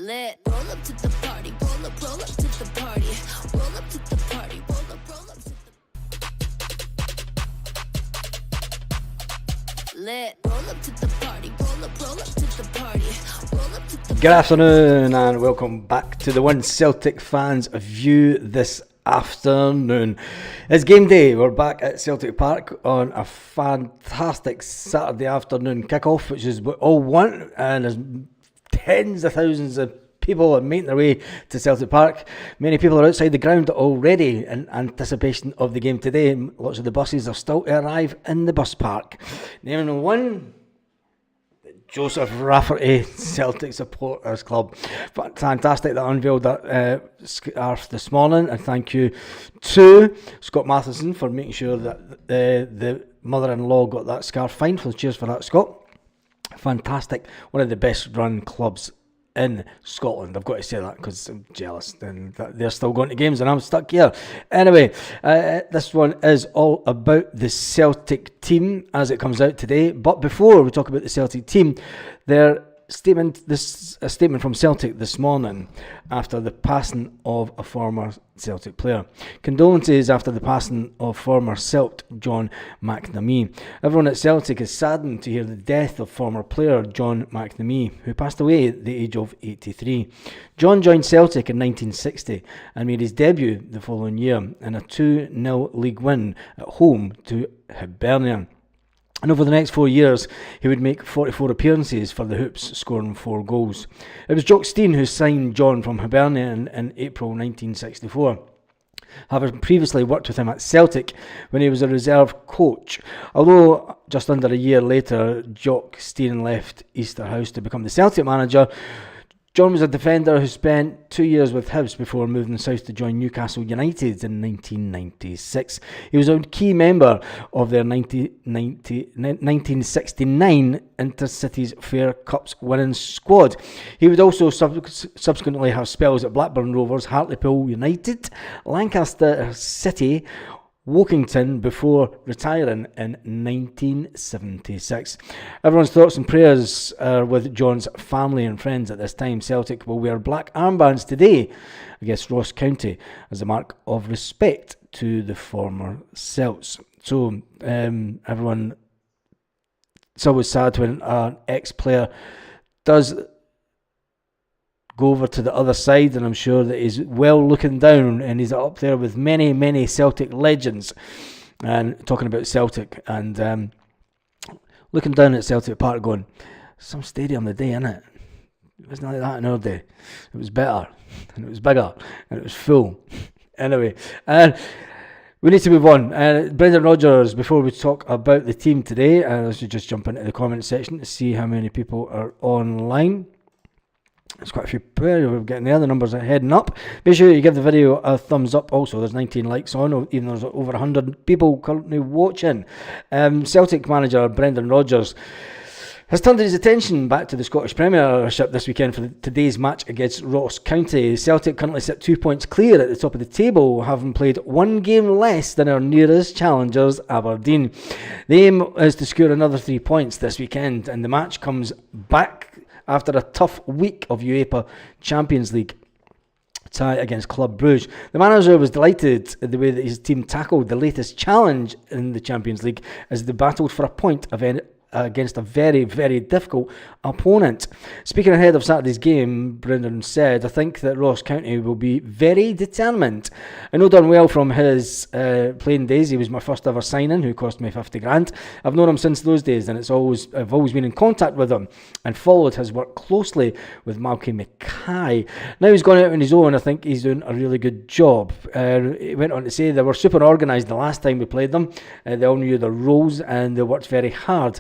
Lit. Roll up to the party. Roll up to the party. Roll up to the party. Roll up to the lit. Roll up to the party. Roll up to the party. Roll up to the Good afternoon and welcome back to the One Celtic Fans View this afternoon. It's game day. We're back at Celtic Park on a fantastic Saturday afternoon kickoff, which is what we all want, and there's tens of thousands of people are making their way to Celtic Park. Many people are outside the ground already in anticipation of the game today. Lots of the buses are still to arrive in the bus park. Naming one, Joseph Rafferty Celtic Supporters Club. Fantastic that unveiled that scarf this morning, and thank you to Scott Matheson for making sure that the mother-in-law got that scarf fine. So cheers for that, Scott. Fantastic. One of the best run clubs in Scotland. I've got to say that because I'm jealous and they're still going to games and I'm stuck here. Anyway, this one is all about the Celtic team as it comes out today. But before we talk about the Celtic team, a statement from Celtic this morning after the passing of a former Celtic player. Condolences after the passing of former Celt John McNamee. Everyone at Celtic is saddened to hear the death of former player John McNamee, who passed away at the age of 83. John joined Celtic in 1960 and made his debut the following year in a 2-0 league win at home to Hibernian. And over the next 4 years, he would make 44 appearances for the Hoops, scoring 4 goals. It was Jock Stein who signed John from Hibernian in April 1964. Having previously worked with him at Celtic when he was a reserve coach. Although just under a year later, Jock Stein left Easterhouse to become the Celtic manager, John was a defender who spent 2 years with Hibs before moving south to join Newcastle United in 1996. He was a key member of their 1969 Intercities Fair Cups winning squad. He would also subsequently have spells at Blackburn Rovers, Hartlepool United, Lancaster City, Woking before retiring in 1976. Everyone's thoughts and prayers are with John's family and friends at this time. Celtic will wear black armbands today against Ross County as a mark of respect to the former Celts. So everyone, it's always sad when an ex-player does go over to the other side, and I'm sure that he's well looking down and he's up there with many Celtic legends and talking about Celtic and looking down at Celtic Park going, some stadium today, innit? It wasn't like that in our day. It was better and it was bigger and it was full. Anyway, we need to move on. Brendan Rodgers, before we talk about the team today, let's just jump into the comment section to see how many people are online. There's quite a few people. We're getting there. The numbers are heading up. Make sure you give the video a thumbs up. Also, there's 19 likes on, even though there's over 100 people currently watching. Celtic manager Brendan Rodgers has turned his attention back to the Scottish Premiership this weekend for today's match against Ross County. Celtic currently sit 2 points clear at the top of the table, having played one game less than our nearest challengers, Aberdeen. The aim is to score another 3 points this weekend, and the match comes back after a tough week of UEFA Champions League tie against Club Brugge. The manager was delighted at the way that his team tackled the latest challenge in the Champions League as they battled for a point against a very difficult opponent. Speaking ahead of Saturday's game, Brendan said, I think that Ross County will be very determined. I know done well from his playing days. He was my first ever signing, who cost me 50 grand. I've known him since those days, and I've always been in contact with him and followed his work closely with Malky Mackay. Now he's gone out on his own. I think he's doing a really good job. He went on to say they were super organised the last time we played them. They all knew their roles and they worked very hard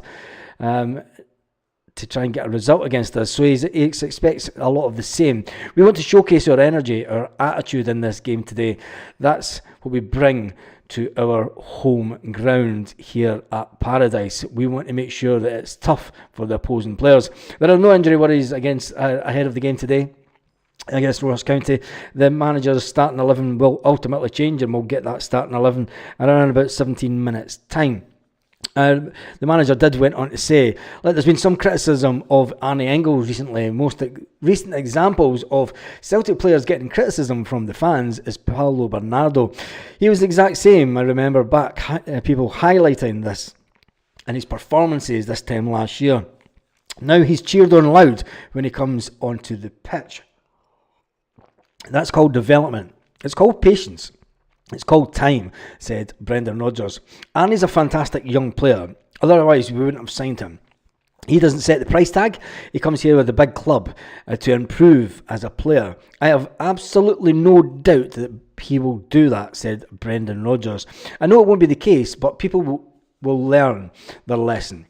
to try and get a result against us. So he expects a lot of the same. We want to showcase our energy, our attitude in this game today. That's what we bring to our home ground here at Paradise. We want to make sure that it's tough for the opposing players. There are no injury worries ahead of the game today against Ross County. The manager's starting 11 will ultimately change, and we'll get that starting 11 around about 17 minutes time. The manager did went on to say, like, there's been some criticism of Arne Engels recently. Most recent examples of Celtic players getting criticism from the fans is Paulo Bernardo. He was the exact same. I remember back people highlighting this and his performances this time last year. Now he's cheered on loud when he comes onto the pitch. That's called development. It's called patience. It's called time, said Brendan Rodgers. Arnie's a fantastic young player. Otherwise, we wouldn't have signed him. He doesn't set the price tag. He comes here with a big club to improve as a player. I have absolutely no doubt that he will do that, said Brendan Rodgers. I know it won't be the case, but people will learn their lesson.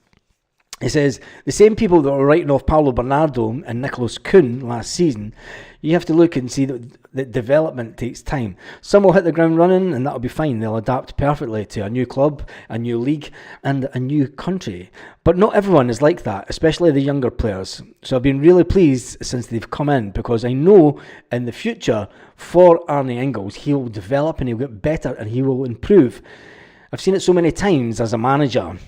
He says, the same people that were writing off Paulo Bernardo and Nicholas Kuhn last season, you have to look and see that development takes time. Some will hit the ground running and that'll be fine. They'll adapt perfectly to a new club, a new league and a new country. But not everyone is like that, especially the younger players. So I've been really pleased since they've come in, because I know in the future for Arne Engels, he will develop and he'll get better and he will improve. I've seen it so many times as a manager.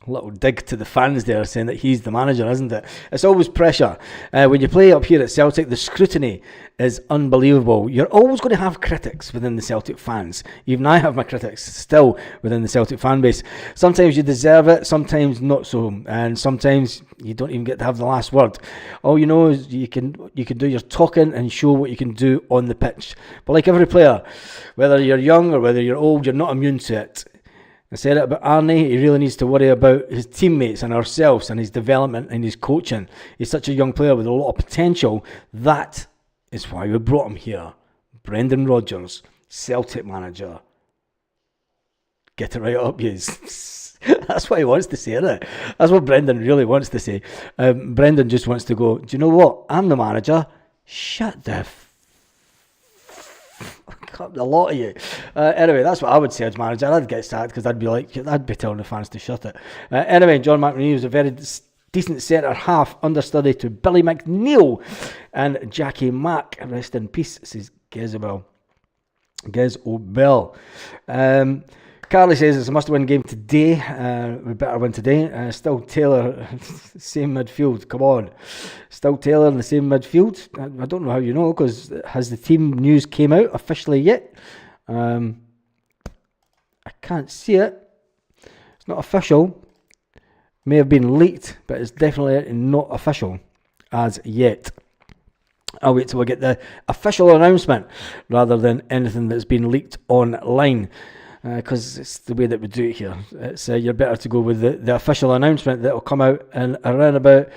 Little dig to the fans there, saying that he's the manager, isn't it? It's always pressure. When you play up here at Celtic, the scrutiny is unbelievable. You're always going to have critics within the Celtic fans. Even I have my critics still within the Celtic fan base. Sometimes you deserve it, sometimes not so, and sometimes you don't even get to have the last word. All you know is you can do your talking and show what you can do on the pitch. But like every player, whether you're young or whether you're old, you're not immune to it. I said it about Arne, he really needs to worry about his teammates and ourselves and his development and his coaching. He's such a young player with a lot of potential. That is why we brought him here. Brendan Rodgers, Celtic manager. Get it right up, yes. That's what he wants to say, isn't it? That's what Brendan really wants to say. Brendan just wants to go, do you know what? I'm the manager. Shut the a lot of you. Anyway, that's what I would say as manager. I'd get sacked because I'd be telling the fans to shut it. Anyway, John McNamee was a very decent centre half, understudy to Billy McNeil and Jackie Mack. Rest in peace, says Gez O'Bell. Carly says it's a must-win game today. We better win today. Still Taylor, same midfield. Come on. Still Taylor in the same midfield. I don't know how you know, because has the team news came out officially yet? I can't see it. It's not official. May have been leaked, but it's definitely not official as yet. I'll wait till we get the official announcement rather than anything that's been leaked online. Because it's the way that we do it here. It's you're better to go with the official announcement that will come out in around about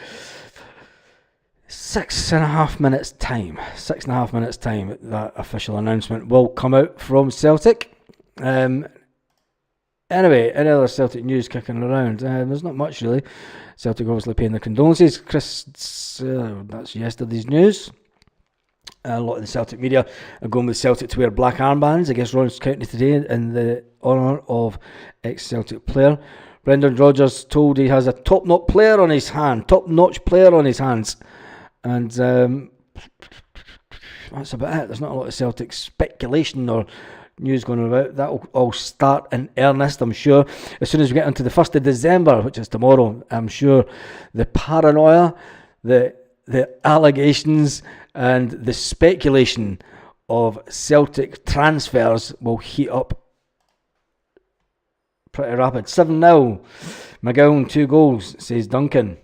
6.5 minutes time. 6.5 minutes time, that official announcement will come out from Celtic. Anyway, any other Celtic news kicking around? There's not much really. Celtic obviously paying their condolences. That's yesterday's news. A lot of the Celtic media are going with Celtic to wear black armbands against Ross County today in the honour of ex-Celtic player. Brendan Rodgers told he has a top-notch player on his hands. And that's about it. There's not a lot of Celtic speculation or news going about. That will all start in earnest, I'm sure. As soon as we get into the 1st of December, which is tomorrow, I'm sure the paranoia, the allegations and the speculation of Celtic transfers will heat up pretty rapid. 7-0. McGowan 2 goals, says Duncan.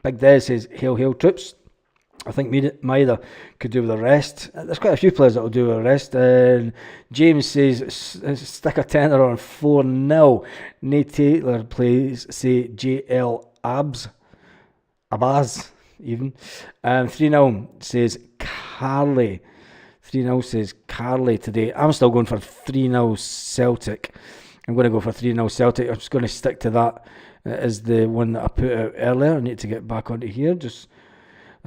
Big Des says, hail, hail troops. I think Maida could do with the rest. There's quite a few players that will do with the rest. James says, stick a tenner on 4-0. Nate Taylor plays, say, JL Abaz. Even 3-0 says Carly. 3-0 says Carly today. I'm still going for 3-0 Celtic. I'm going to go for 3-0 Celtic. I'm just going to stick to that as the one that I put out earlier. I need to get back onto here. It's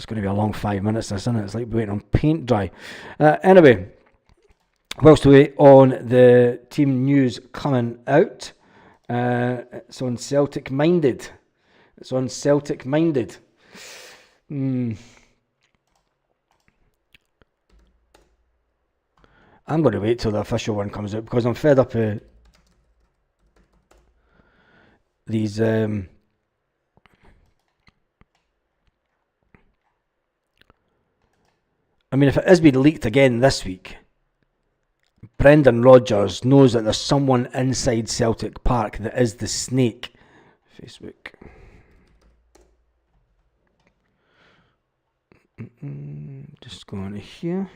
going to be a long 5 minutes, this, isn't it? It's like waiting on paint dry. Anyway, whilst we wait on the team news coming out, it's on Celtic Minded. I'm going to wait till the official one comes out because I'm fed up. these. I mean, if it has been leaked again this week, Brendan Rodgers knows that there's someone inside Celtic Park that is the snake. Facebook. Just go on to here.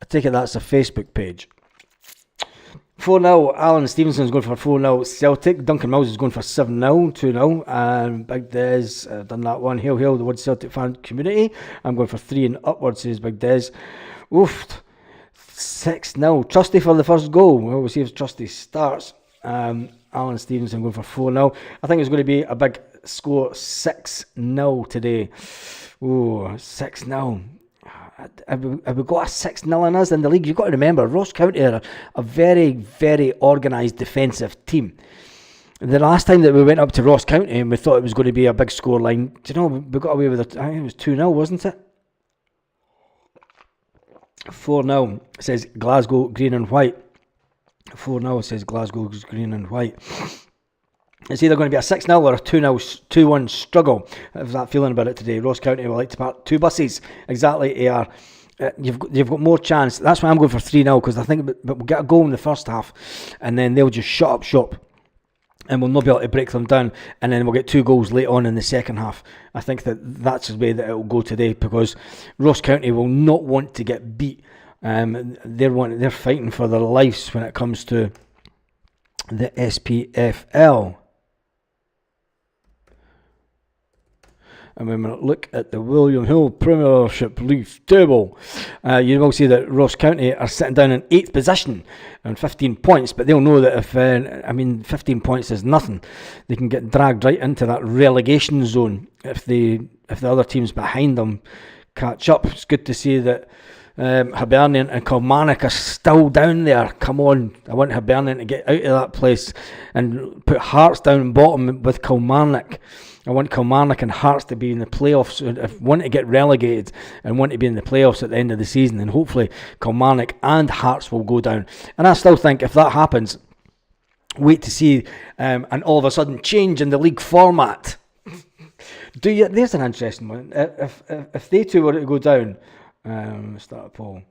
I take it that's a Facebook page. 4-0, Alan Stevenson's going for 4-0 Celtic. Duncan Mills is going for 7-0, 2-0. And Big Des, done that one. Hail, hail, the Wood Celtic fan community. I'm going for 3 and upwards, says Big Des. Oof, 6-0. Trusty for the first goal. Well, we'll see if Trusty starts. Alan Stevenson going for 4-0. I think it's going to be a big score, 6-0 today. Ooh, 6-0. Have we got a 6-0 in us in the league? You've got to remember, Ross County are a very, very organised defensive team. The last time that we went up to Ross County and we thought it was going to be a big score line, do you know, we got away with it. I think it was 2-0, wasn't it? 4-0 says Glasgow green and white. 4-0 says Glasgow green and white. It's either going to be a 6-0 or a 2-0, 2-1 struggle. I have that feeling about it today. Ross County will like to park 2 buses. Exactly, AR. You've got more chance. That's why I'm going for 3-0, because I think we'll get a goal in the first half and then they'll just shut up shop and we'll not be able to break them down, and then we'll get 2 goals late on in the second half. I think that's the way that it will go today, because Ross County will not want to get beat. They're fighting for their lives when it comes to the SPFL. And when we look at the William Hill Premiership League table, you will see that Ross County are sitting down in 8th position on 15 points, but they'll know that if 15 points is nothing, they can get dragged right into that relegation zone if the other teams behind them catch up. It's good to see that Hibernian and Kilmarnock are still down there. Come on, I want Hibernian to get out of that place and put Hearts down bottom with Kilmarnock. I want Kilmarnock and Hearts to be in the playoffs, if want to get relegated and want to be in the playoffs at the end of the season, and hopefully Kilmarnock and Hearts will go down. And I still think if that happens, wait to see an all of a sudden change in the league format. There's an interesting one. If they two were to go down, start a poll.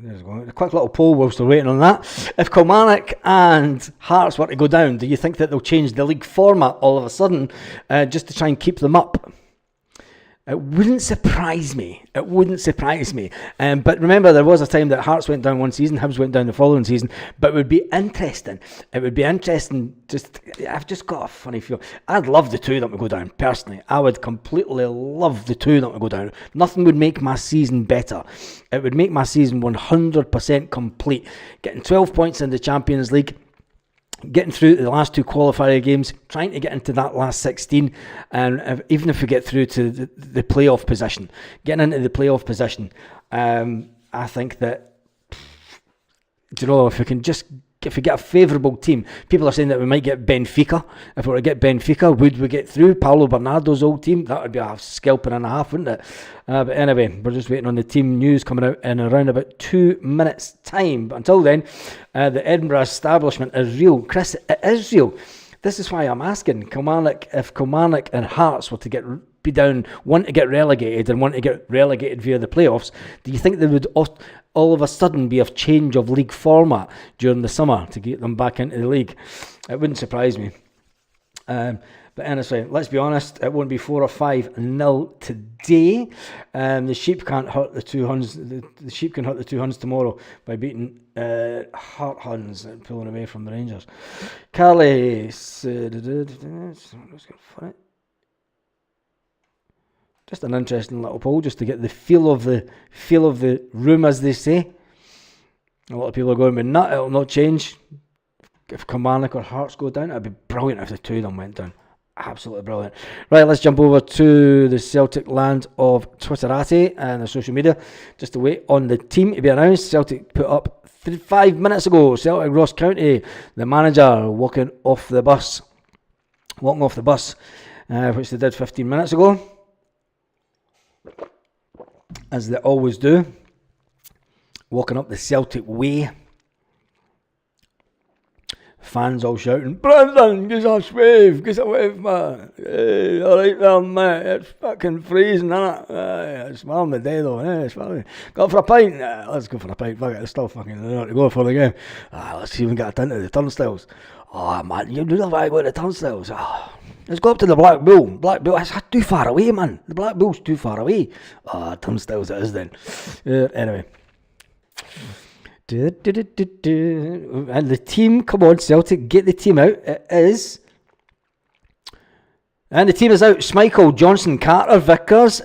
There's a quick little poll whilst we're waiting on that. If Kilmarnock and Hearts were to go down, do you think that they'll change the league format all of a sudden just to try and keep them up? It wouldn't surprise me. But remember, there was a time that Hearts went down one season, Hibs went down the following season. But it would be interesting. I've just got a funny feel. I'd love the two of them to go down, personally. I would completely love the two of them to go down. Nothing would make my season better. It would make my season 100% complete. Getting 12 points in the Champions League, getting through the last 2 qualifier games, trying to get into that last 16, and even if we get through to the playoff position, getting into the playoff position, I think that, if we get a favourable team, people are saying that we might get Benfica. If we were to get Benfica, would we get through Paulo Bernardo's old team? That would be a scalping and a half, wouldn't it? But anyway, we're just waiting on the team news coming out in around about 2 minutes' time. But until then, the Edinburgh establishment is real. Chris, it is real. This is why I'm asking Kilmarnock, if Kilmarnock and Hearts were to be down, want to get relegated and want to get relegated via the playoffs, do you think there would all of a sudden be a change of league format during the summer to get them back into the league? It wouldn't surprise me. But honestly, let's be honest, it won't be 4 or 5-0 today. The sheep can't hurt the two Huns. The sheep can hurt the two Huns tomorrow by beating Heart Huns and pulling away from the Rangers. Carly, just an interesting little poll, just to get the feel of the room, as they say. A lot of people are going, but nut, it'll not change. If Kilmarnock or Hearts go down, it'd be brilliant if the two of them went down. Absolutely brilliant. Right, let's jump over to the Celtic land of Twitterati and the social media, just to wait on the team to be announced. Celtic put up 5 minutes ago. Celtic Ross County, the manager walking off the bus, which they did 15 minutes ago, as they always do, walking up the Celtic way. Fans all shouting, "Brandon, give us a wave, man. Hey, alright there, mate. It's fucking freezing, innit? It's warm today, though, It's funny. Go for a pint? Let's go for a pint. Fuck it, it's still fucking to go for the game. Let's see if we can get a into the turnstiles. Oh, man, you know why I go to the turnstiles? Let's go up to the Black Bull. Black Bull, it's too far away, man. The Black Bull's too far away. Turnstiles it is then. Anyway. And the team, come on, Celtic, get the team out. It is. And the team is out. Schmeichel, Johnson, Carter, Vickers,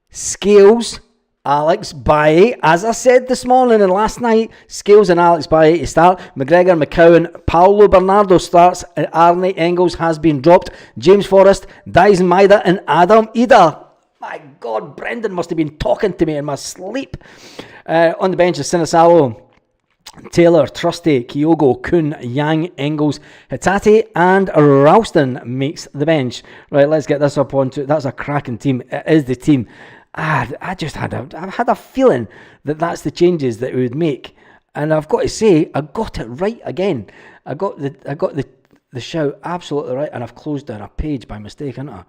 Scales, Alex Baye. As I said this morning and last night, Scales and Alex Baye to start. McGregor, McCowan, Paulo Bernardo starts. And Arne Engels has been dropped. James Forrest, Dyson Maida, and Adam Ida. My God, Brendan must have been talking to me in my sleep. On the bench is Sinisalo, Taylor, Trusty, Kyogo, Kuhn, Yang, Engels, Hitati, and Ralston makes the bench. Right, let's get this up onto. That's a cracking team. It is the team. I had a feeling that that's the changes that it would make, and I've got to say, I got it right again. I got the shout absolutely right, and I've closed down a page by mistake, haven't I?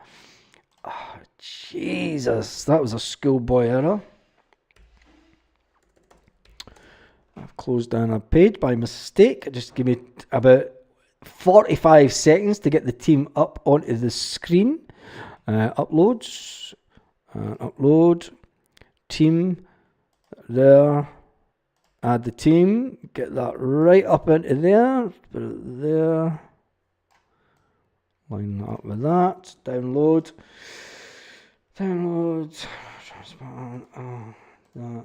Oh, Jesus, that was a schoolboy error. I've closed down a page by mistake. Just give me about 45 seconds to get the team up onto the screen. Uploads. Upload. Team. There. Add the team. Get that right up into there. Put it there. Line that up with that. Download. That.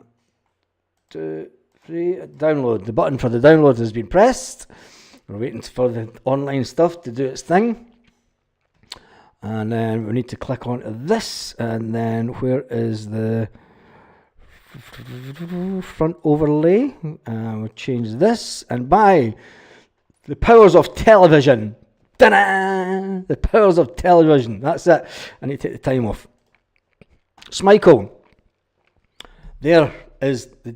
2, 3. Download. The button for the download has been pressed. We're waiting for the online stuff to do its thing. And then we need to click onto this. And then where is the front overlay? We'll change this. And by the powers of television. Ta-da! The powers of television. That's it. I need to take the time off. Schmeichel. There is the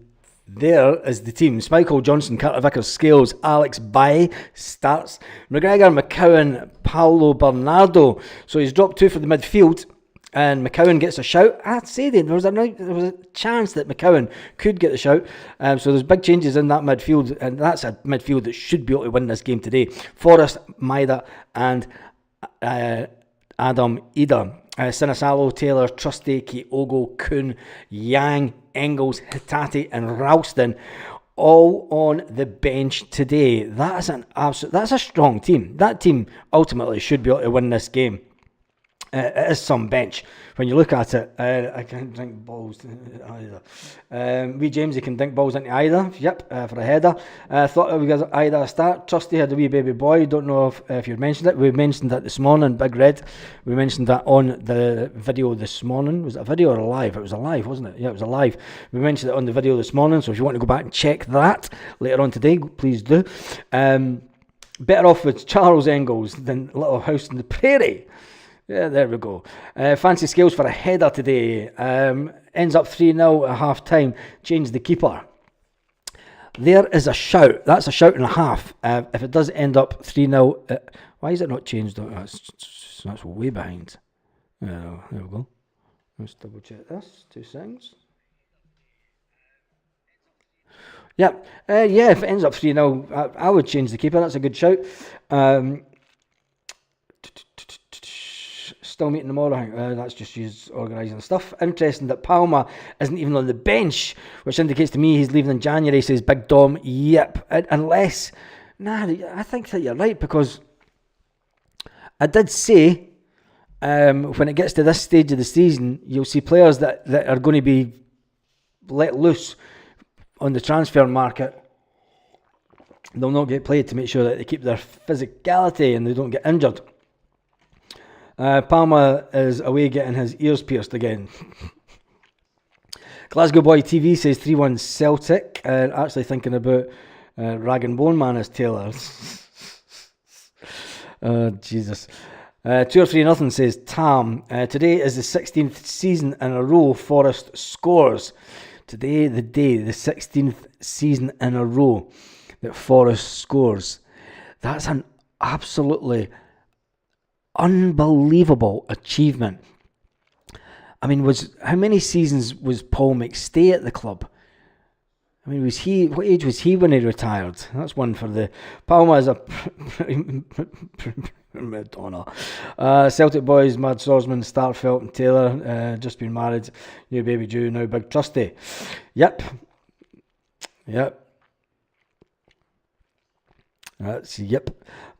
team. Schmeichel, Johnson, Carter, Vickers, Scales, Alex Baye starts. McGregor, McCowan, Paulo Bernardo. So he's dropped 2 for the midfield, and McCowan gets a shout. I'd say there was a chance that McCowan could get the shout. So there's big changes in that midfield, and that's a midfield that should be able to win this game today. Forrest, Maida, and Adam Ida. Sinisalo, Taylor, Trusty, Kyogo, Kuhn, Yang, Engels, Hitati, and Ralston all on the bench today. That's a strong team. That team ultimately should be able to win this game. It is some bench. When you look at it, I can't dink balls either. Wee Jamesy can dink balls into either. Yep, for a header. Thought we got either a start. Trusty had a wee baby boy. Don't know if you mentioned it. We mentioned that this morning, Big Red. We mentioned that on the video this morning. Was it a video or a live? It was a live, wasn't it? Yeah, it was a live. We mentioned it on the video this morning. So if you want to go back and check that later on today, please do. Better off with Charles Engels than Little House on the Prairie. Yeah, there we go. Fancy Scales for a header today. Ends up 3-0 at half time. Change the keeper. There is a shout. That's a shout and a half. If it does end up 3-0, why is it not changed? That's way behind. There we go. Let's double check this. 2 seconds. Yeah, if it ends up 3-0, I would change the keeper. That's a good shout. still meeting tomorrow. I think that's just you organising stuff. Interesting that Palma isn't even on the bench, which indicates to me he's leaving in January, says Big Dom. Yep. Unless, I think that you're right, because I did say when it gets to this stage of the season, you'll see players that are going to be let loose on the transfer market. They'll not get played to make sure that they keep their physicality and they don't get injured. Palma is away getting his ears pierced again. Glasgow Boy TV says 3-1 Celtic. Actually thinking about Rag and Bone Man as Taylor. Oh, Jesus. 2-3-0 says Tam. Today is the 16th season in a row Forest scores. Today, the 16th season in a row that Forest scores. That's an absolutely unbelievable achievement. I mean, how many seasons was Paul McStay at the club? I mean, what age was he when he retired? That's one for the Palma as a Madonna. Celtic boys, Mad Swordsman, Starfelt and Taylor, just been married, new baby due, now big trusty. Yep. Yep.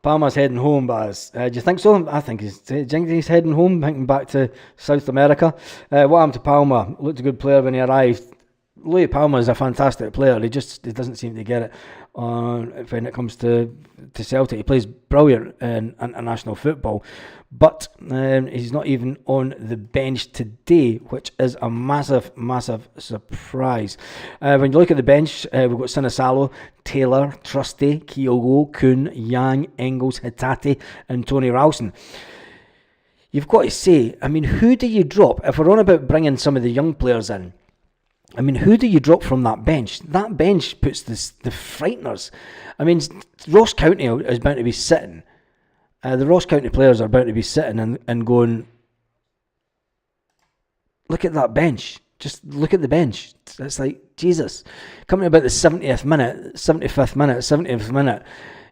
Palma's heading home, Baz. Do you think so? I think he's heading home, thinking back to South America. What happened to Palma? Looked a good player when he arrived. Louis Palma is a fantastic player. He doesn't seem to get it when it comes to Celtic. He plays brilliant in international football, but he's not even on the bench today, which is a massive, massive surprise. When you look at the bench, we've got Sinisalo, Taylor, Trusty, Kyogo, Kuhn, Yang, Engels, Hitati, and Tony Ralston. You've got to say, I mean, who do you drop? If we're on about bringing some of the young players in, I mean, who do you drop from that bench? That bench puts the frighteners. I mean, Ross County is bound to be sitting. The Ross County players are bound to be sitting and going, look at that bench. Just look at the bench. It's like, Jesus. Coming about the 70th minute, 75th minute, 70th minute,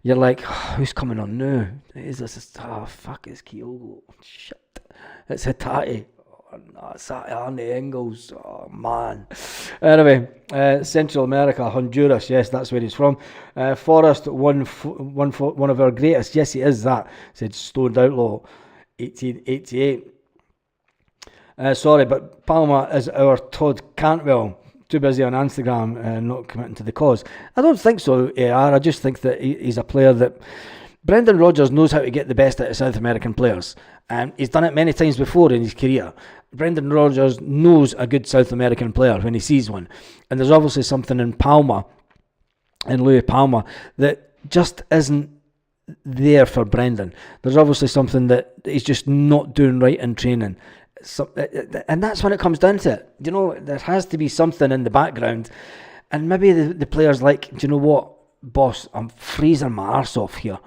you're like, oh, who's coming on now? Is this? Oh, fuck, it's Kyogo. Shit. It's Hitati. No, it's Arnie Engels. Oh, man. Anyway, Central America, Honduras. Yes, that's where he's from. Forrest, one of our greatest. Yes, he is that. Said Stoned Outlaw, 1888. Sorry, but Palma is our Todd Cantwell. Too busy on Instagram and not committing to the cause. I don't think so, AR. I just think that he's a player that... Brendan Rodgers knows how to get the best out of South American players. He's done it many times before in his career. Brendan Rodgers knows a good South American player when he sees one. And there's obviously something in Palma, in Louis Palma, that just isn't there for Brendan. There's obviously something that he's just not doing right in training. And that's when it comes down to it. You know, there has to be something in the background. And maybe the player's like, do you know what, boss, I'm freezing my arse off here.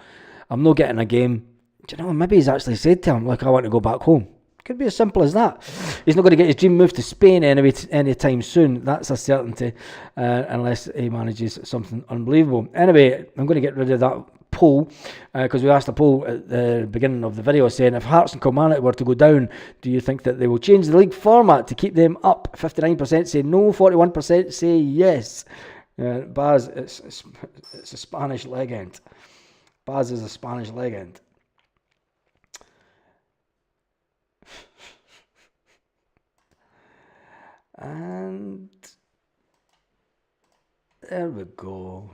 I'm not getting a game. Do you know, maybe he's actually said to him, like, I want to go back home. Could be as simple as that. He's not going to get his dream move to Spain anytime soon. That's a certainty, unless he manages something unbelievable. Anyway, I'm going to get rid of that poll, because we asked a poll at the beginning of the video saying, if Hearts and Kilmarnock were to go down, do you think that they will change the league format to keep them up? 59% say no, 41% say yes. Baz, it's a Spanish legend. Baz is a Spanish legend. And there we go.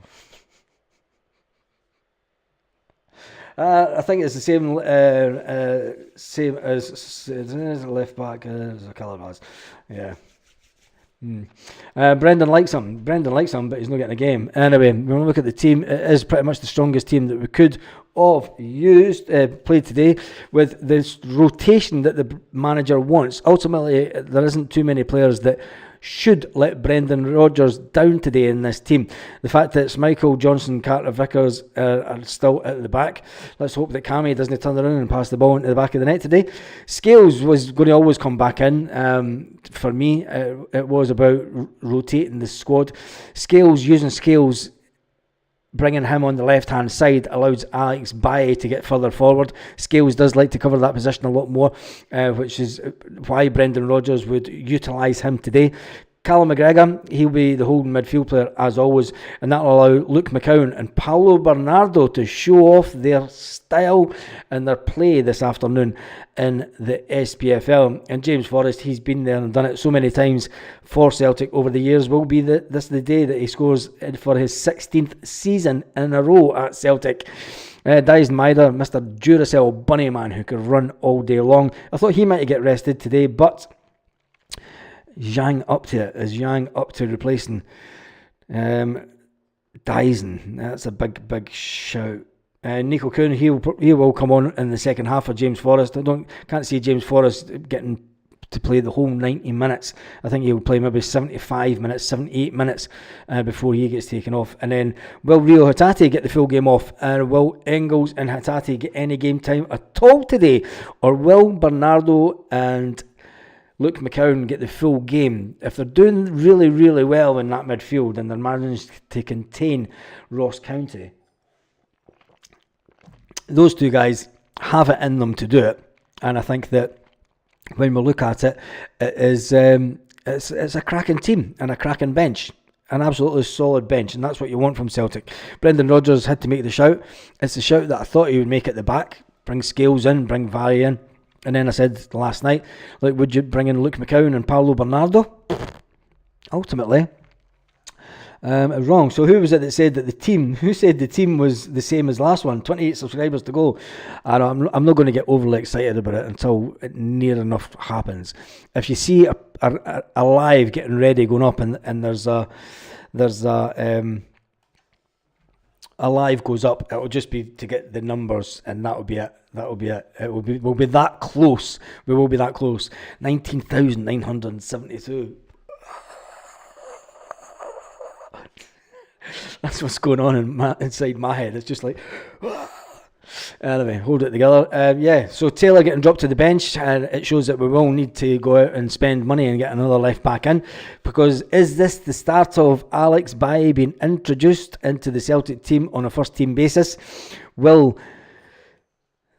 I think it's the same as left back as a Calabas. Yeah. Brendan likes him, but he's not getting a game. Anyway, when we look at the team, it is pretty much the strongest team that we could have used, played today, with this rotation that the manager wants. Ultimately, there isn't too many players that should let Brendan Rodgers down today in this team. The fact that Schmeichel, Johnson, Carter, Vickers are still at the back. Let's hope that Cammy doesn't turn around and pass the ball into the back of the net today. Scales was going to always come back in. For me, it was about rotating the squad. Using Scales bringing him on the left-hand side allows Alex Baye to get further forward. Scales does like to cover that position a lot more, which is why Brendan Rodgers would utilise him today. Callum McGregor, he'll be the holding midfield player as always, and that will allow Luke McCown and Paulo Bernardo to show off their style and their play this afternoon in the SPFL. And James Forrest, he's been there and done it so many times for Celtic over the years. Will be this the day that he scores for his 16th season in a row at Celtic. Dyson Maeda, Mr. Duracell Bunnyman, who could run all day long. I thought he might get rested today, but Zhang up to it. Is Zhang up to replacing Dyson? That's a big shout. Nico Kuhn, he will come on in the second half for James Forrest. Can't see James Forrest getting to play the whole 90 minutes. I think he'll play maybe 75 minutes, 78 minutes before he gets taken off. And then will Rio Hatate get the full game off? And will Engels and Hatate get any game time at all today? Or will Bernardo and Luke McCown get the full game? If they're doing really, really well in that midfield and they're managing to contain Ross County, those two guys have it in them to do it. And I think that when we look at it, it's a cracking team and a cracking bench. An absolutely solid bench, and that's what you want from Celtic. Brendan Rodgers had to make the shout. It's the shout that I thought he would make at the back. Bring Scales in, bring Valley in. And then I said last night, like, would you bring in Luke McCown and Paulo Bernardo? Ultimately, wrong. So who was it that said that who said the team was the same as last one? 28 subscribers to go. I'm not going to get overly excited about it until near enough happens. If you see a live getting ready going up and there's a live goes up, it'll just be to get the numbers, and that'll be it. We'll be that close. We will be that close. 19,972. That's what's going on inside my head. It's just like, anyway, hold it together. So Taylor getting dropped to the bench, and it shows that we will need to go out and spend money and get another left back in, because is this the start of Alex Baye being introduced into the Celtic team on a first team basis? Will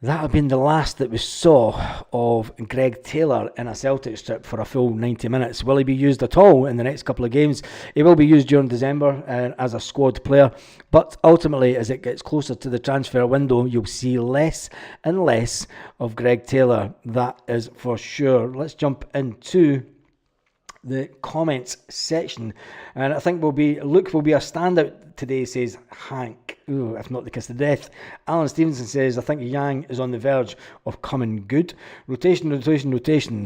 that have been the last that we saw of Greg Taylor in a Celtic strip for a full 90 minutes? Will he be used at all in the next couple of games? He will be used during December as a squad player, but ultimately, as it gets closer to the transfer window, you'll see less and less of Greg Taylor. That is for sure. Let's jump into the comments section, and I think Luke will be a standout today, says Hank. Ooh, if not the kiss of death. Alan Stevenson says, I think Yang is on the verge of coming good. Rotation,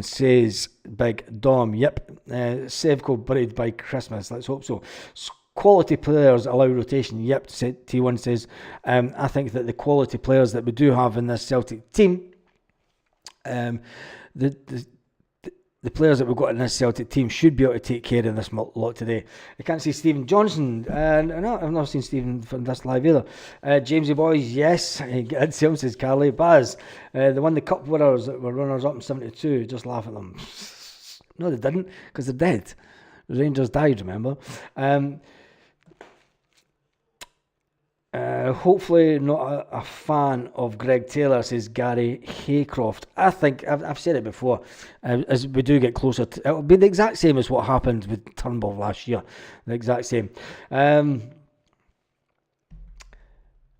says Big Dom. Yep. Sevco buried by Christmas. Let's hope so. Quality players allow rotation. Yep. T1 says, I think that the quality players that we do have in this Celtic team, the players that we've got in this Celtic team should be able to take care of this lot today. I can't see Stephen Johnson. No, I've not seen Stephen from this live either. Jamesy Boys, yes. Ed Sim says Carly. Baz, they won the cup winners that were runners up in 72. Just laugh at them. No, they didn't, because they're dead. The Rangers died, remember. Hopefully not a fan of Greg Taylor, says Gary Haycroft. I think I've said it before. As we do get closer, it'll be the exact same as what happened with Turnbull last year. The exact same.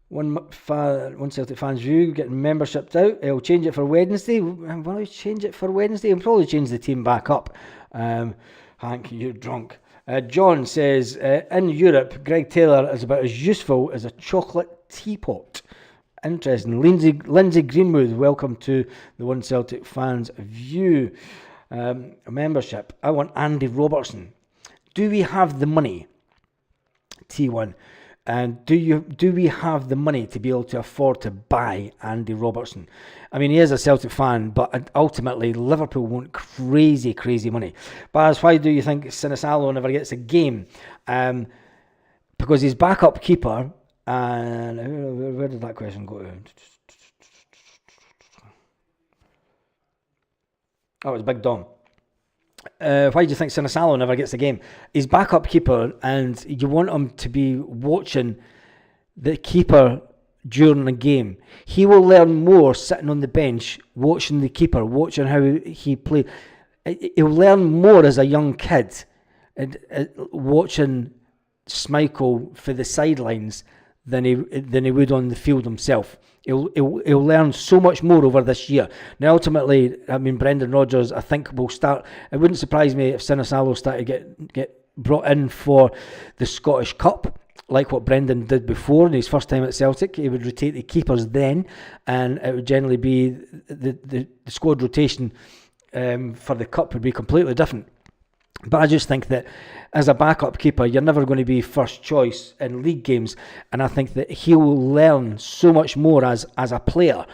One Celtic fan's view, getting membership out. He'll change it for Wednesday. Will he change it for Wednesday? He'll probably change the team back up. Hank, you're drunk. John says, in Europe, Greg Taylor is about as useful as a chocolate teapot. Interesting. Lindsay Greenwood, welcome to the One Celtic Fans View membership. I want Andy Robertson. Do we have the money? T1. And do we have the money to be able to afford to buy Andy Robertson? I mean, he is a Celtic fan, but ultimately Liverpool want crazy money. Baz, why do you think Sinisalo never gets a game? Because he's backup keeper. And where did that question go to? Oh, it was Big Dom. Why do you think Sinisalo never gets a game? He's backup keeper, and you want him to be watching the keeper during a game. He will learn more sitting on the bench, watching the keeper, watching how he plays. He'll learn more as a young kid, and watching Schmeichel for the sidelines than he would on the field himself. He'll learn so much more over this year. Now, ultimately, I mean, Brendan Rodgers, I think, will start. It wouldn't surprise me if Sinisalo started to get brought in for the Scottish Cup, like what Brendan did before in his first time at Celtic. He would rotate the keepers then, and it would generally be the squad rotation for the Cup would be completely different. But I just think that as a backup keeper, you're never going to be first choice in league games, and I think that he will learn so much more as a player.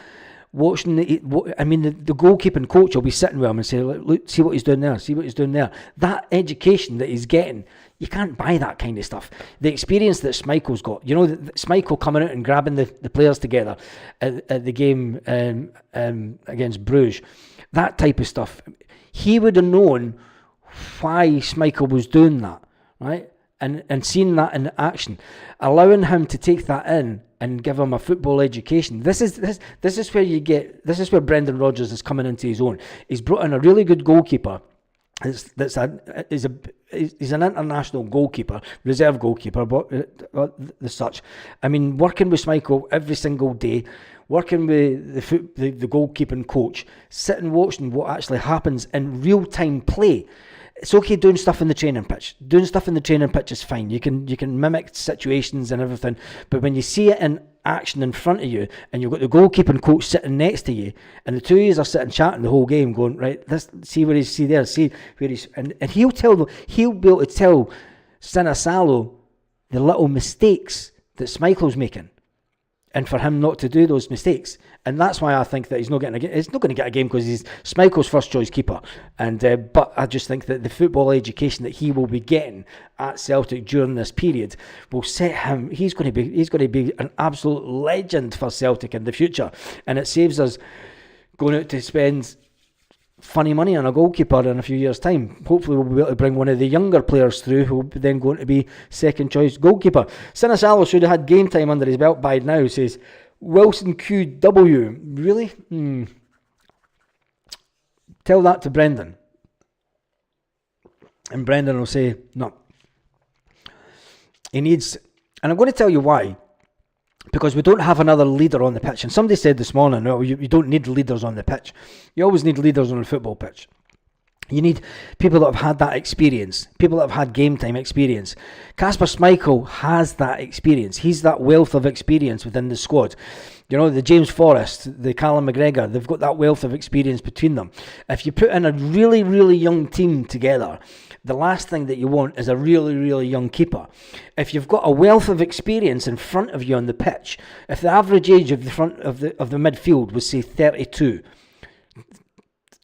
Watching the goalkeeping coach will be sitting with him and say, look, see what he's doing there, see what he's doing there. That education that he's getting, you can't buy that kind of stuff. The experience that Schmeichel's got, Schmeichel coming out and grabbing the players together at the game against Bruges, that type of stuff, he would have known why Schmeichel was doing that, right? And seeing that in action, allowing him to take that in and give him a football education. This is where Brendan Rodgers is coming into his own. He's brought in a really good goalkeeper. He's an international goalkeeper, reserve goalkeeper, but the such. I mean, working with Schmeichel every single day, working with the goalkeeping coach, sitting watching what actually happens in real time play. It's okay doing stuff in the training pitch. Doing stuff in the training pitch is fine. You can mimic situations and everything, but when you see it in action in front of you, and you've got the goalkeeping coach sitting next to you, and the two of you are sitting chatting the whole game, going, right, see where he's and he'll be able to tell Sinisalo the little mistakes that Schmeichel's making, and for him not to do those mistakes. And that's why I think that he's not going to get a game, because he's Schmeichel's first choice keeper. And but I just think that the football education that he will be getting at Celtic during this period will set him. He's going to be an absolute legend for Celtic in the future. And it saves us going out to spend funny money on a goalkeeper in a few years' time. Hopefully we'll be able to bring one of the younger players through who will then going to be second choice goalkeeper. Sinisalo should have had game time under his belt by now, says Wilson QW. Really? Tell that to Brendan. And Brendan will say, no. He needs, and I'm going to tell you why. Because we don't have another leader on the pitch. And somebody said this morning, no, you don't need leaders on the pitch. You always need leaders on a football pitch. You need people that have had that experience, people that have had game time experience. Kasper Schmeichel has that experience. He's that wealth of experience within the squad. The James Forrest, the Callum McGregor, they've got that wealth of experience between them. If you put in a really, really young team together, the last thing that you want is a really, really young keeper. If you've got a wealth of experience in front of you on the pitch, if the average age of the front of the midfield was, say, 32,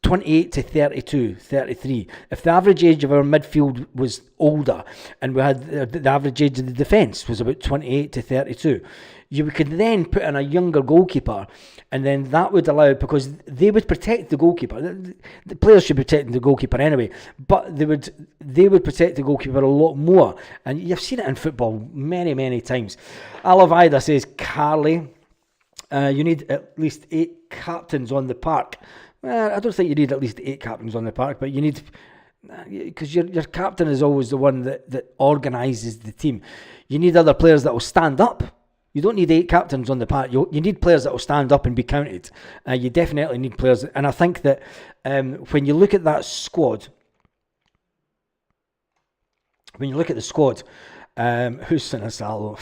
28 to 32, 33. If the average age of our midfield was older, and we had the average age of the defence was about 28 to 32, you could then put in a younger goalkeeper, and then that would allow, because they would protect the goalkeeper. The players should be protecting the goalkeeper anyway, but they would protect the goalkeeper a lot more. And you've seen it in football many, many times. Alavida says, Carly, you need at least 8 captains on the park. I don't think you need at least 8 captains on the park, but you need, because your captain is always the one that organises the team. You need other players that will stand up. You don't need 8 captains on the park. You need players that will stand up and be counted. You definitely need players. And I think that when you look at that squad, who's Sinisalo?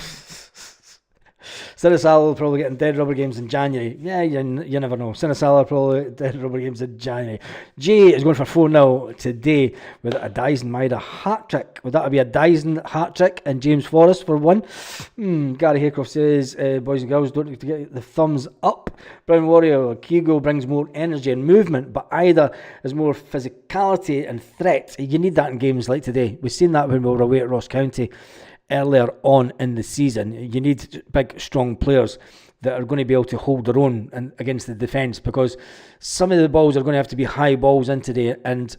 Sinisalo will probably get in dead rubber games in January. Yeah, you never know. Sinisalo probably dead rubber games in January. Jay is going for 4-0 today with a Dyson Maida hat-trick. Would that be a Dyson hat-trick and James Forrest for 1? Gary Haycroft says, boys and girls, don't need to get the thumbs up. Brown Warrior, Kigo brings more energy and movement, but Ida has more physicality and threat. You need that in games like today. We've seen that when we were away at Ross County earlier on in the season. You need big, strong players that are going to be able to hold their own against the defence, because some of the balls are going to have to be high balls in today, and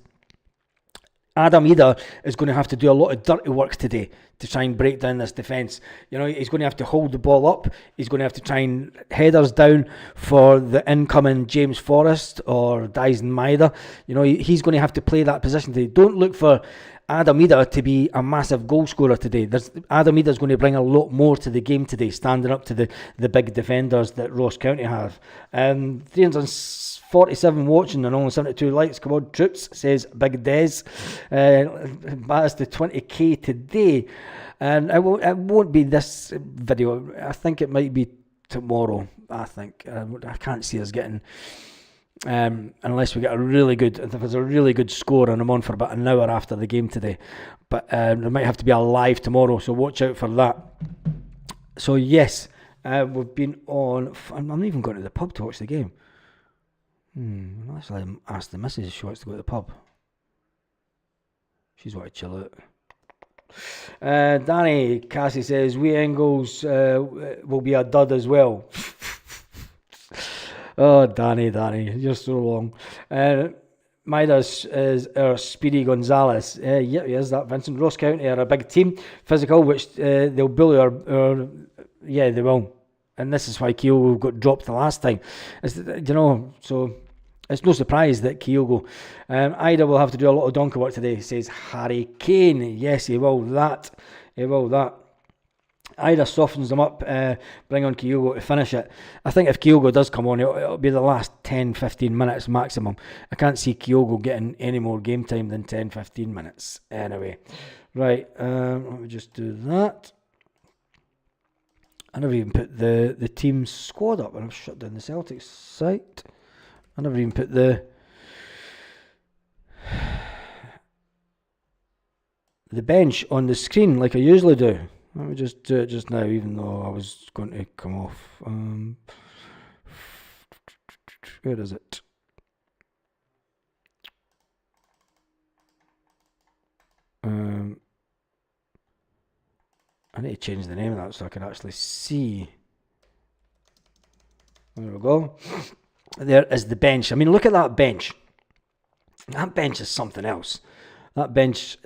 Adam Ida is going to have to do a lot of dirty work today to try and break down this defence. You know, he's going to have to hold the ball up. He's going to have to try and headers down for the incoming James Forrest or Dyson Maeda. You know, he's going to have to play that position today. Don't look for Adam Ida to be a massive goal scorer today. Adam Ida is going to bring a lot more to the game today, standing up to the big defenders that Ross County have. 347 watching and only 72 likes. Come on, troops, says Big Des. That's the 20k today. And it won't be this video. I think it might be tomorrow. I think. I can't see us getting... unless we get if there's a really good score, and I'm on for about an hour after the game today, but there might have to be a live tomorrow, so watch out for that. So yes, we've been on. I'm not even going to the pub to watch the game. I'll actually ask the missus if she wants to go to the pub. She's want to chill out. Danny Cassie says we Engels will be a dud as well. Oh, Danny, you're so wrong. Midas is our Speedy Gonzalez. Yeah, he is that. Vincent. Ross County are a big team, physical, which they'll bully our yeah, they will. And this is why Kyogo got dropped the last time. So it's no surprise that Kyogo. Ida will have to do a lot of donkey work today, says Harry Kane. Yes, he will that. Ida softens them up, bring on Kyogo to finish it. I think if Kyogo does come on, it'll be the last 10-15 minutes maximum. I can't see Kyogo getting any more game time than 10-15 minutes. Anyway, right, let me just do that. I never even put the team squad up, and I've shut down the Celtic site. I never even put the bench on the screen like I usually do. Let me just do it just now, even though I was going to come off. Where is it? I need to change the name of that so I can actually see. There we go. There is the bench. I mean, look at that bench. That bench is something else. That bench,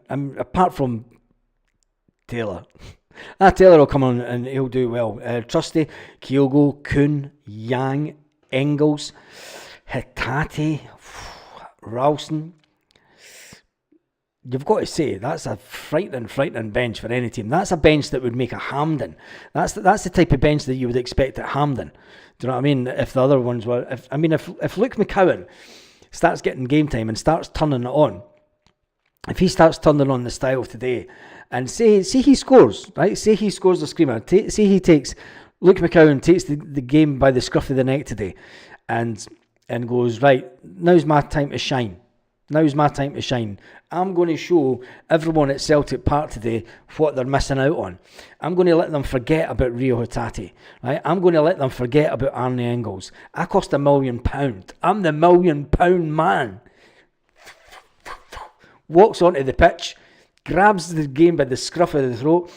apart from Taylor. Taylor will come on and he'll do well. Trusty, Kyogo, Kuhn, Yang, Engels, Hitati, Ralston. You've got to say, that's a frightening bench for any team. That's a bench that would make a Hampden. That's the type of bench that you would expect at Hampden. Do you know what I mean? If the other ones were... If Luke McCowan starts getting game time and starts turning it on, if he starts turning on the style today... And say he scores, right? Say he scores a screamer. Say he takes... Luke McCowan takes the game by the scruff of the neck today and goes, right, now's my time to shine. I'm going to show everyone at Celtic Park today what they're missing out on. I'm going to let them forget about Rio Hitati. Right? I'm going to let them forget about Arnie Engels. I cost £1 million. I'm the £1 million man. Walks onto the pitch, grabs the game by the scruff of the throat,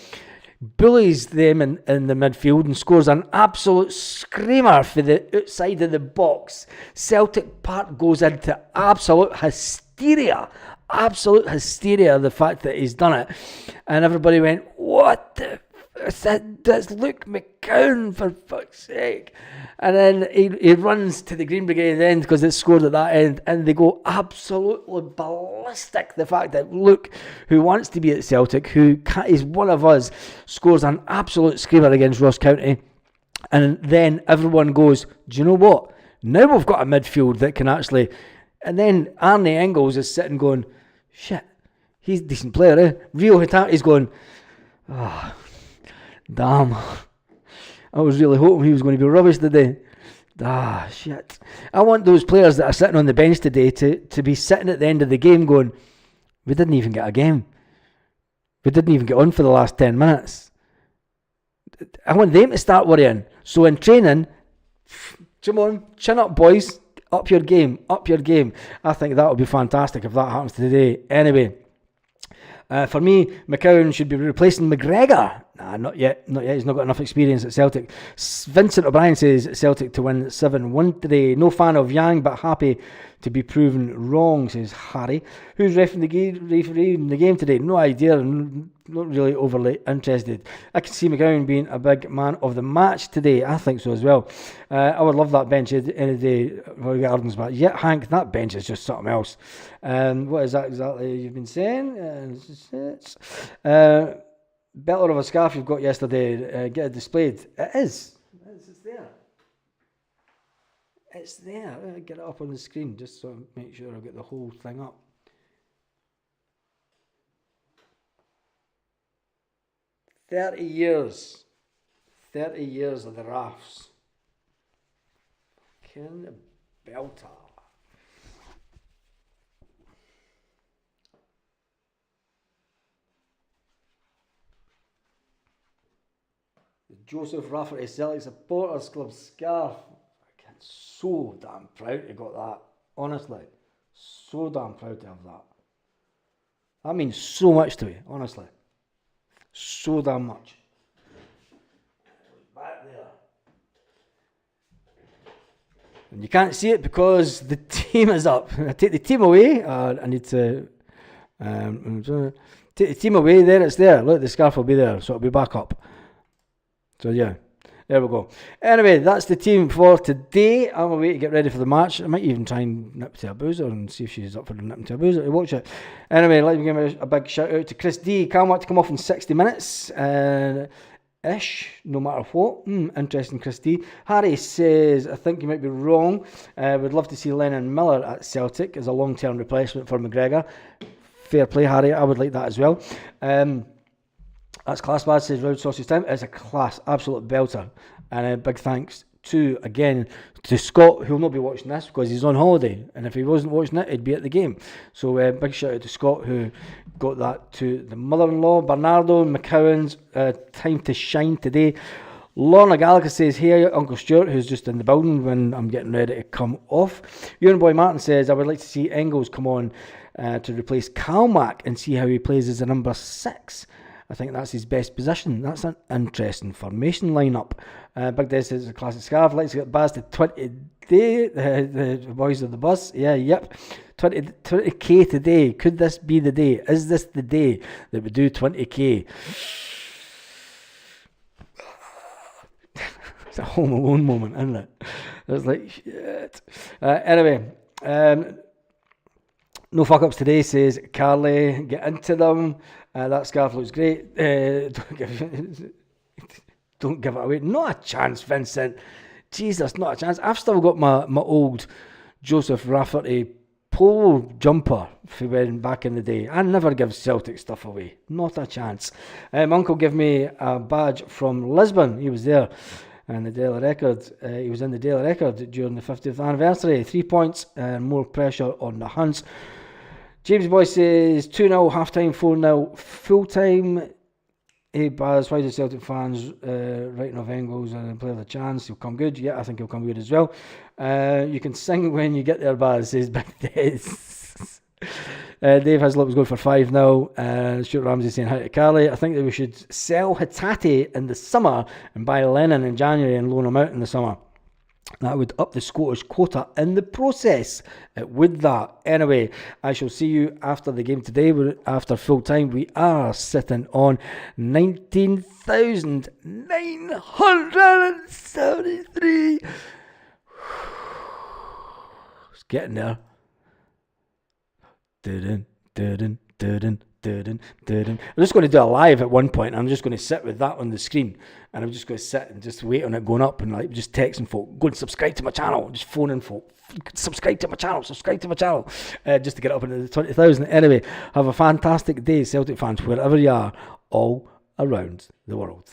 bullies them in the midfield and scores an absolute screamer for the outside of the box. Celtic Park goes into absolute hysteria, the fact that he's done it. And everybody went, what the... That's Luke McCowan, for fuck's sake. And then he runs to the Green Brigade end because it's scored at that end, and they go absolutely ballistic. The fact that Luke, who wants to be at Celtic, who is one of us, scores an absolute screamer against Ross County. And then everyone goes, do you know what? Now we've got a midfield that can actually... And then Arnie Engels is sitting going, shit, he's a decent player, eh? Rio Hitati's going, oh... damn, I was really hoping he was going to be rubbish today. Shit. I want those players that are sitting on the bench today to be sitting at the end of the game going, we didn't even get a game. We didn't even get on for the last 10 minutes. I want them to start worrying. So in training, come on, chin up, boys. Up your game. I think that would be fantastic if that happens today. Anyway, For me, McCowan should be replacing McGregor. Nah, not yet. He's not got enough experience at Celtic. Vincent O'Brien says Celtic to win 7-1 today. No fan of Yang, but happy to be proven wrong, says Harry. Who's refereeing the game today? No idea. Not really overly interested. I can see McGowan being a big man of the match today. I think so as well. I would love that bench any day for the Gardens, but yeah, Hank, that bench is just something else. What is that exactly you've been saying? Better of a scarf you've got yesterday. Get it displayed. It is. It's there. It's there. Get it up on the screen just so I make sure I get the whole thing up. "30 years. 30 years of the Rafts." Fucking belter. The Joseph Rafferty Celtic Supporters Club scarf. I'm so damn proud to got that. Honestly. So damn proud to have that. That means so much to me, honestly. So damn much. Back there. And you can't see it because the team is up. I take the team away. I need to take the team away. There it's there. Look, the scarf will be there, so it'll be back up. So yeah, there we go. Anyway, that's the team for today. I'm away to get ready for the match. I might even try and nip to a boozer and see if she's up for the nip to a boozer to watch it. Anyway, let me give a big shout out to Chris D. Can't wait to come off in 60 minutes. Ish, no matter what. Interesting, Chris D. Harry says, I think you might be wrong. Would love to see Lennon Miller at Celtic as a long-term replacement for McGregor. Fair play, Harry. I would like that as well. That's class bad, says Round Sausage Time. It's a class, absolute belter. And a big thanks again to Scott, who'll not be watching this because he's on holiday. And if he wasn't watching it, he'd be at the game. So big shout out to Scott, who got that to the mother-in-law. Bernardo and McCowan's time to shine today. Lorna Gallagher says, hey, Uncle Stuart, who's just in the building when I'm getting ready to come off. Ewan Boy Martin says, I would like to see Engels come on to replace Kalmack and see how he plays as a number 6. I think that's his best position. That's an interesting formation lineup. Big Des says a classic scarf. Let's get Baz to 20 day. The boys of the bus. Yeah, yep. 20k today. Could this be the day? Is this the day that we do 20k? It's a Home Alone moment, isn't it? It's like, shit. Anyway, no fuck ups today, says Carly. Get into them. That scarf looks great. Don't give it away. Not a chance, Vincent. Jesus, not a chance. I've still got my old Joseph Rafferty polo jumper from when back in the day. I never give Celtic stuff away. Not a chance. My uncle gave me a badge from Lisbon. He was there. And the Daily Record, he was in the Daily Record during the 50th anniversary. 3 points and more pressure on the Hunts. James Boy says 2-0 half-time, 4-0 full-time. Hey Baz, why do Celtic fans writing off Engels and play the chance? He'll come good. Yeah, I think he'll come good as well. You can sing when you get there, Baz, says Big Des. Dave Hislop was going for 5-0. Stuart Ramsey saying hi to Carly. I think that we should sell Hatate in the summer and buy Lennon in January and loan him out in the summer. That would up the Scottish quota in the process. It would that. Anyway, I shall see you after the game today. After full time, we are sitting on 19,973. It's getting there. I'm just going to do a live at one point. I'm just going to sit with that on the screen, and I'm just going to sit and just wait on it going up, and like just texting folk, go and subscribe to my channel, just phoning folk, subscribe to my channel, just to get up into the 20,000. Anyway, have a fantastic day, Celtic fans, wherever you are, all around the world.